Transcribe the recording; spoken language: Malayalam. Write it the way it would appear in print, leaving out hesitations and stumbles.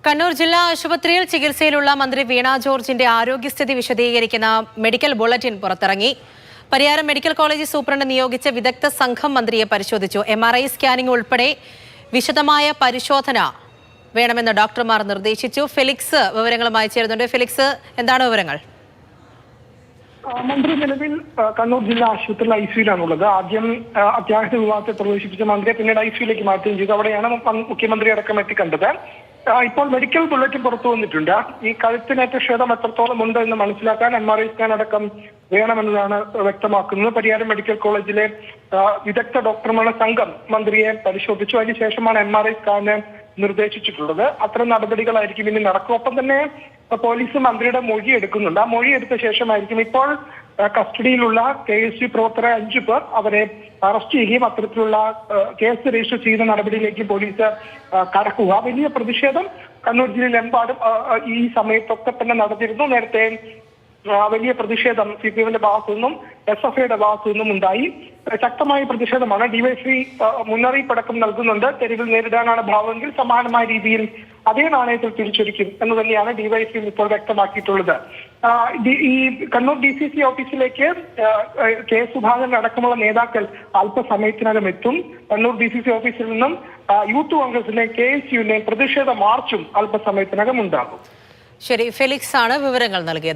കണ്ണൂർ ജില്ലാ ആശുപത്രിയിൽ ചികിത്സയിലുള്ള മന്ത്രി വീണ ജോർജിന്റെ ആരോഗ്യസ്ഥിതി വിശദീകരിക്കുന്ന മെഡിക്കൽ ബുള്ളറ്റിൻ പുറത്തിറങ്ങി. പരിയാരം മെഡിക്കൽ കോളേജ് സൂപ്രണ്ട് നിയോഗിച്ച വിദഗ്ധ സംഘം മന്ത്രിയെ പരിശോധിച്ചു. MRI സ്കാനിംഗ് ഉൾപ്പെടെ വിശദമായ പരിശോധന വേണമെന്ന് ഡോക്ടർമാർ നിർദ്ദേശിച്ചു. ഫെലിക്സ് വിവരങ്ങളുമായി ചേരുന്നുണ്ട്. ഫെലിക്സ്, എന്താണ് വിവരങ്ങൾ? മന്ത്രി നിലവിൽ കണ്ണൂർ ജില്ലാ ആശുപത്രിയിൽ ICUവിലാണുള്ളത്. ആദ്യം അത്യാഹിത വിഭാഗത്തെ പ്രവേശിപ്പിച്ച മന്ത്രിയെ പിന്നീട് ICUവിലേക്ക് മാറ്റുകയും ചെയ്തു. അവിടെയാണ് മുഖ്യമന്ത്രി അടക്കം എത്തിക്കണ്ടത്. ഇപ്പോൾ മെഡിക്കൽ ബുള്ളറ്റിൻ പുറത്തു വന്നിട്ടുണ്ട്. ഈ കഴുത്തിനേറ്റ ക്ഷതം എത്രത്തോളം ഉണ്ട് എന്ന് മനസ്സിലാക്കാൻ MRI സ്കാൻ അടക്കം വേണമെന്നതാണ് വ്യക്തമാക്കുന്നത്. പരിയാരം മെഡിക്കൽ കോളേജിലെ വിദഗ്ധ ഡോക്ടർമാരുടെ സംഘം മന്ത്രിയെ പരിശോധിച്ചു. അതിനുശേഷമാണ് MRI സ്കാന് നിർദ്ദേശിച്ചിട്ടുള്ളത്. അത്തരം നടപടികളായിരിക്കും ഇനി നടക്കും. ഒപ്പം തന്നെ പോലീസ് മന്ത്രിയുടെ മൊഴി എടുക്കുന്നുണ്ട്. ആ മൊഴി എടുത്ത ശേഷമായിരിക്കും ഇപ്പോൾ കസ്റ്റഡിയിലുള്ള KSU പ്രവർത്തകരെ 5 പേർ അവരെ അറസ്റ്റ് ചെയ്യുകയും അത്തരത്തിലുള്ള കേസ് രജിസ്റ്റർ ചെയ്യുന്ന നടപടിയിലേക്ക് പോലീസ് കടക്കുക. വലിയ പ്രതിഷേധം കണ്ണൂർ ജില്ലയിലെമ്പാടും ഈ സമയത്തൊക്കെ തന്നെ നടന്നിരുന്നു. നേരത്തെ വലിയ പ്രതിഷേധം CPMന്റെ ഭാഗത്തു നിന്നും SFIയുടെ ഭാഗത്തു നിന്നും ഉണ്ടായി. ശക്തമായ പ്രതിഷേധമാണ്. DYFI മുന്നറിയിപ്പടക്കം നൽകുന്നുണ്ട്. തെരുവിൽ നേരിടാനാണ് ഭാവമെങ്കിൽ സമാനമായ രീതിയിൽ അതേ നാണയത്തിൽ തിരിച്ചൊരിക്കും എന്ന് തന്നെയാണ് DYFI ഇപ്പോൾ വ്യക്തമാക്കിയിട്ടുള്ളത്. ഈ കണ്ണൂർ DCC ഓഫീസിലേക്ക് K സുധാകരൻ അടക്കമുള്ള നേതാക്കൾ അല്പസമയത്തിനകം എത്തും. കണ്ണൂർ DCC ഓഫീസിൽ നിന്നും യൂത്ത് കോൺഗ്രസിന്റെയും KSUവിന്റെയും പ്രതിഷേധ മാർച്ചും അല്പസമയത്തിനകം ഉണ്ടാകും. ശരി, ഫെലിക്സ് ആണ് വിവരങ്ങൾ നൽകിയത്.